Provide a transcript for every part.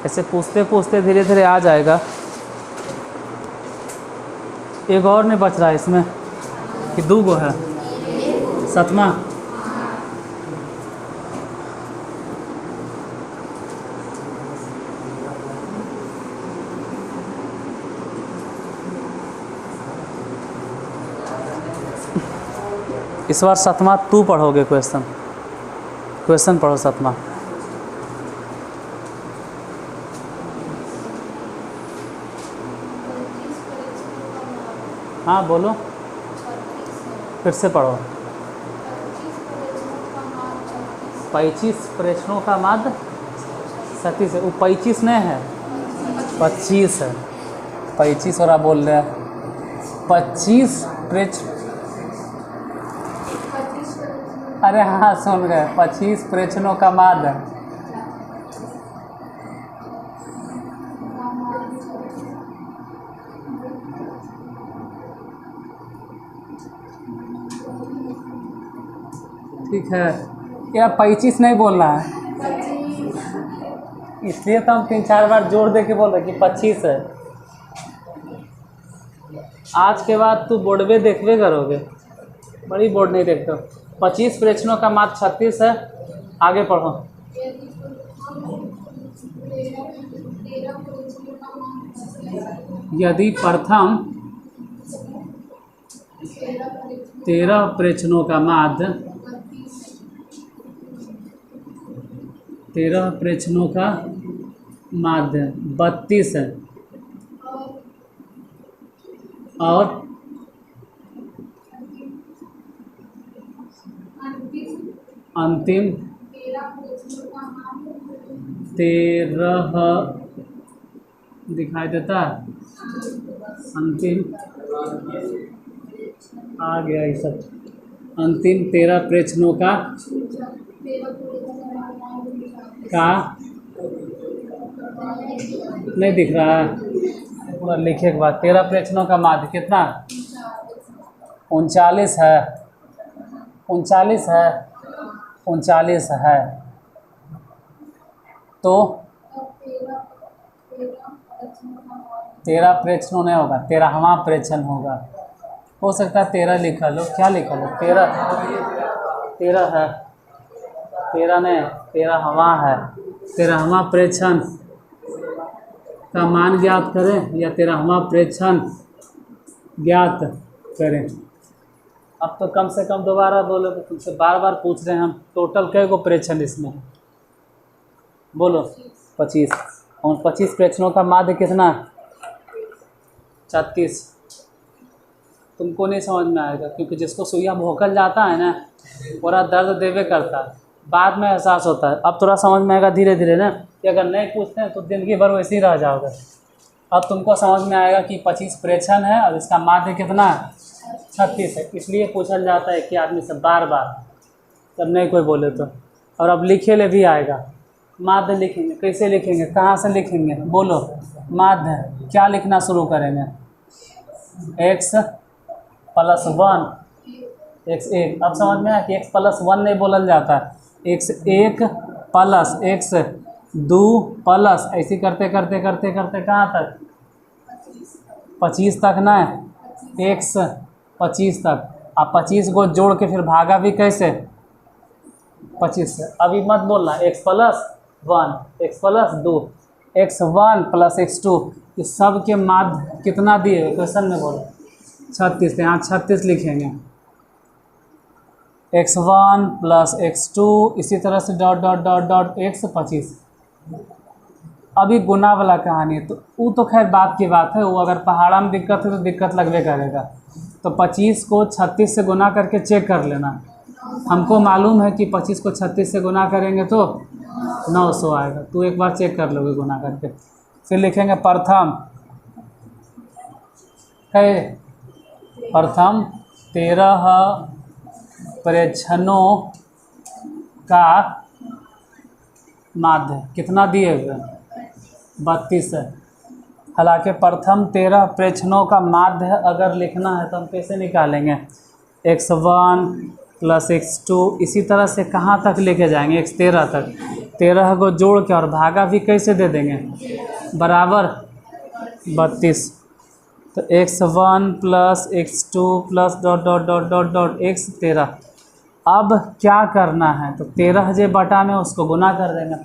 ऐसे पूछते पूछते धीरे धीरे आ जाएगा। एक और नहीं बच रहा है इसमें कि 2 गो है? 7वां। इस बार 7वां तू पढ़ोगे क्वेश्चन पढ़ो 7वां। हाँ बोलो, फिर से पढ़ो। 25 प्रश्नों का माध्य 37 है। वो 25 नहीं है, 25 है। 25 और आप बोल रहे हैं 25 प्रश्न। अरे हाँ सुन गए, 25 प्रश्नों का माध्य। ठीक है, यार 25 नहीं बोलना है, इसलिए तो हम 3-4 बार जोर दे के बोल रहे कि 25 है। आज के बाद तू बोर्डवे देखबे करोगे, बड़ी बोर्ड नहीं देखते हो। 25 प्रश्नों का माध्य 36 है। आगे पढ़ो। यदि प्रथम 13 प्रश्नों का माध्य 13 प्रश्नों का माध्य 32 है और अंतिम 13 दिखाई देता है। अंतिम आ गया ये सब। अंतिम 13 प्रश्नों का नहीं दिख रहा है पूरा लिखे के बाद। 13 प्रश्नों का माध्य कितना? 39 है। 39 है, 39 है। तो 13 प्रश्नों नहीं होगा, 13वां प्रश्न होगा। हो सकता है 13 लिखा लो। क्या लिखा लो? 13 है, 13 नहीं, 13वां है। 13वां प्रश्न का मान ज्ञात करें या 13वां प्रश्न ज्ञात करें। अब तो कम से कम दोबारा बोलो, तो तुमसे बार बार पूछ रहे हैं हम। टोटल कै गो प्रश्न इसमें? बोलो 25। और 25 प्रश्नों का माध्य कितना? 36। तुमको नहीं समझ में आएगा, क्योंकि जिसको सुइया भोंकल जाता है ना, पूरा दर्द देवे करता है, बाद में एहसास होता है। अब थोड़ा समझ में आएगा धीरे धीरे ना, कि अगर नहीं पूछते हैं तो जिंदगी भर वैसे ही रह जाओगे। अब तुमको समझ में आएगा कि 25 प्रश्न है और इसका माध्य कितना है? 36 है। इसलिए पूछल जाता है कि आदमी से बार बार, जब नहीं कोई बोले तो। और अब लिखे ले भी आएगा। माध्य लिखेंगे, कैसे लिखेंगे, कहाँ से लिखेंगे? बोलो। माध्य क्या लिखना शुरू करेंगे? x + 1 x1। अब समझ में आया कि x + 1 नहीं बोलल जाता है। x1 + x2 प्लस, ऐसे करते करते करते करते कहाँ तक? 25 तक ना, x 25 तक। अब 25 को जोड़ के फिर भागा भी कैसे? 25 से। अभी मत बोलना x + 1 x + 2 x1 + x2, इस सब के माध्य कितना दिए क्वेश्चन में? बोलो 36। यहाँ 36 लिखेंगे। x1 + x2, इसी तरह से dot dot dot dot x 25। अभी गुना वाला कहानी है, तो वो तो खैर बात की बात है। वो अगर पहाड़ा में दिक्कत है तो दिक्कत लगवे करेगा। तो 25 को 36 से गुना करके चेक कर लेना। हमको मालूम है कि 25 को 36 से गुना करेंगे तो 900 आएगा। तो एक बार चेक कर लोगे गुना करके। फिर लिखेंगे प्रथम 13 प्रश्नों का माध्य कितना दिए हुए? 32 है। हालांकि प्रथम 13 प्रश्नों का माध्य अगर लिखना है तो हम कैसे निकालेंगे? x1 प्लस x2, इसी तरह से कहाँ तक लेके जाएंगे, x13 तक। 13 को जोड़ के और भागा भी कैसे दे देंगे, बराबर 32। तो x1 plus x2 plus dot dot dot dot dot x13। अब क्या करना है, तो 13 जे बटा में उसको गुना कर देंगे।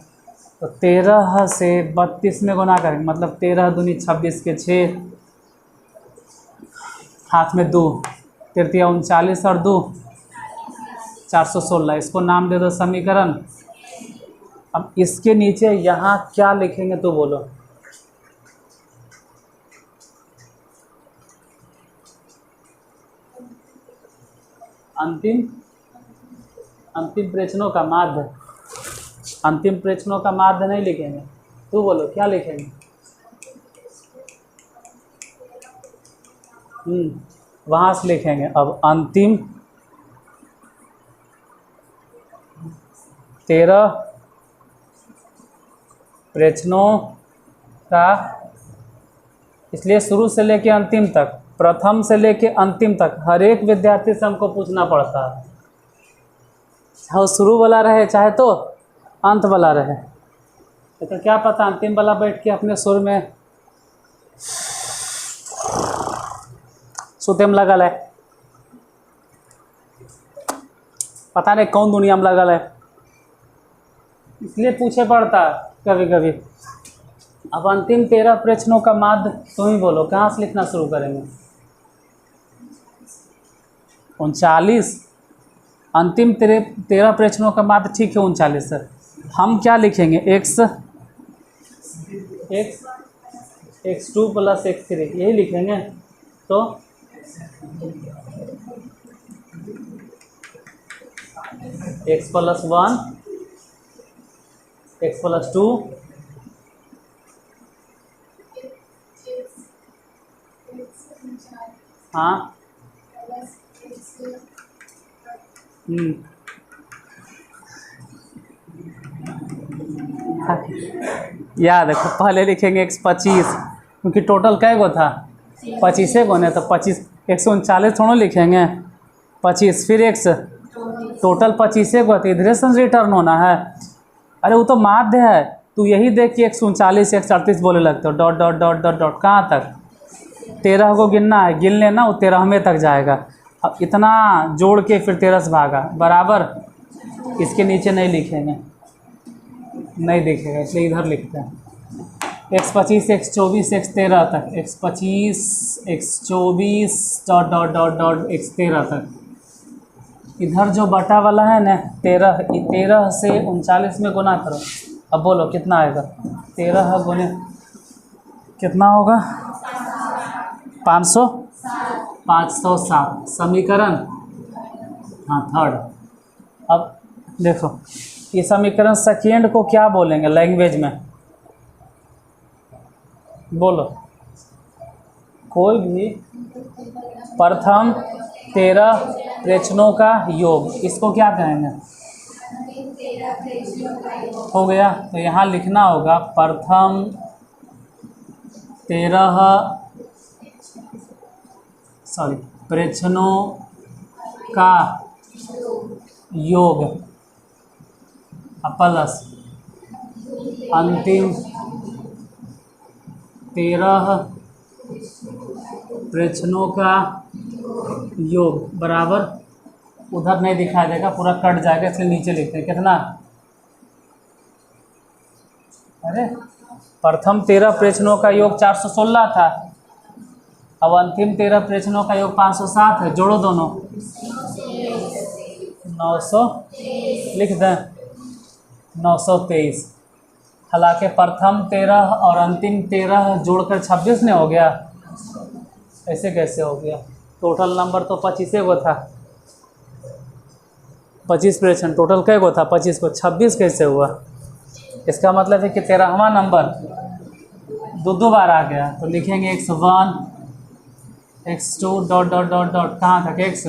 तो 13 से 32 में गुना करेंगे, मतलब 13 दूनी 26 के 6, हाथ में 2, 3 39 और 2 416। इसको नाम दे दो समीकरण। अब इसके नीचे यहाँ क्या लिखेंगे तो बोलो, अंतिम प्रेक्षणों का माध्य। अंतिम प्रेक्षणों का माध्य नहीं लिखेंगे, तू बोलो क्या लिखेंगे। वहाँ से लिखेंगे। अब अंतिम 13 प्रेक्षणों का, इसलिए शुरू से लेके अंतिम तक, प्रथम से लेके अंतिम तक हर एक विद्यार्थी से हमको पूछना पड़ता है, चाहे वो शुरू वाला रहे चाहे तो अंत वाला रहे। तो क्या पता अंतिम वाला बैठ के अपने सुर में सुतेम लगल है, पता नहीं कौन दुनिया में लगल है, इसलिए पूछे पड़ता कभी कभी। अब अंतिम 13 प्रश्नों का माध्य तुम ही बोलो, कहाँ से लिखना शुरू करेंगे। 39 अंतिम 13 प्रश्नों का माध्य, ठीक है 39 सर। हम क्या लिखेंगे, x2 प्लस x3 यही लिखेंगे। तो x प्लस 1 x प्लस 2 हाँ याद देखो, पहले लिखेंगे x25, क्योंकि टोटल कै गो था 25 गो ने, तो 25 139 थोड़ा लिखेंगे 25, फिर x टोटल 25 गो, तो इधर से रिटर्न होना है। अरे वो तो माध्य है, तू यही देख कि 139 138 बोले लगते हो, dot dot dot dot dot कहाँ तक, 13 को गिनना है, गिन लेना वो 13वें तक जाएगा। अब इतना जोड़ के फिर 13 से भागा, बराबर इसके नीचे नहीं लिखेंगे, नहीं दिखेगा, इसलिए इधर लिखते हैं x25 x24 x13 तक, x25 x24 dot dot dot dot x13 तक। इधर जो बटा वाला है ना 13 से 39 में गुना करो। अब बोलो कितना आएगा, 13 गुने कितना होगा, 507 समीकरण, हाँ थर्ड। अब देखो ये समीकरण सेकेंड को क्या बोलेंगे लैंग्वेज में, बोलो कोई भी प्रथम 13 प्रेक्षणों का योग, इसको क्या कहेंगे, हो गया। तो यहाँ लिखना होगा प्रथम 13 प्रेक्षणों का योग प्लस अंतिम 13 प्रेक्षणों का योग बराबर, उधर नहीं दिखाई देगा, पूरा कट जाएगा, इसलिए नीचे लिखते हैं कितना। अरे प्रथम 13 प्रेक्षणों का योग 416 था, अब अंतिम 13 प्रेक्षणों का योग 507 है, जोड़ो दोनों 900 लिख दें 923। हालांकि प्रथम 13 और अंतिम 13 जोड़कर 26 नहीं हो गया, ऐसे कैसे हो गया, टोटल नंबर तो 25 गो था, 25 प्रेक्षण टोटल कै गो था 25 को, 26 कैसे हुआ। इसका मतलब है कि 13वां नंबर दो बार आ गया। तो लिखेंगे x1 x2 dot dot dot dot कहाँ तक x,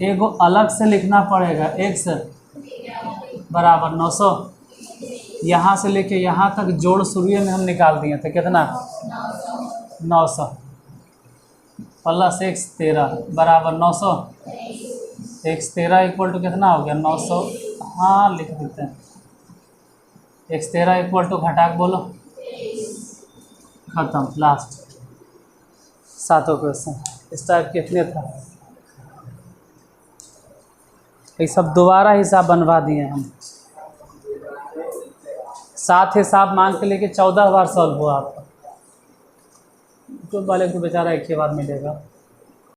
एगो अलग से लिखना पड़ेगा, x बराबर 900, यहाँ से लेके यहाँ तक जोड़ शुरू में हम निकाल दिए थे, कितना 900 प्लस x 13 बराबर 900। x13 इक्वल टू कितना हो गया 900। हाँ लिख देते हैं, x13 इक्वल टू घटा के बोलो, ख़त्म, लास्ट। सातों क्वेश्चन इस टाइप कितने था, ये सब दोबारा हिसाब बनवा दिए हम। 7 हिसाब मान के लेके 14 बार सॉल्व हुआ आपका। यूट्यूब वाले को बेचारा एक ही बार मिलेगा।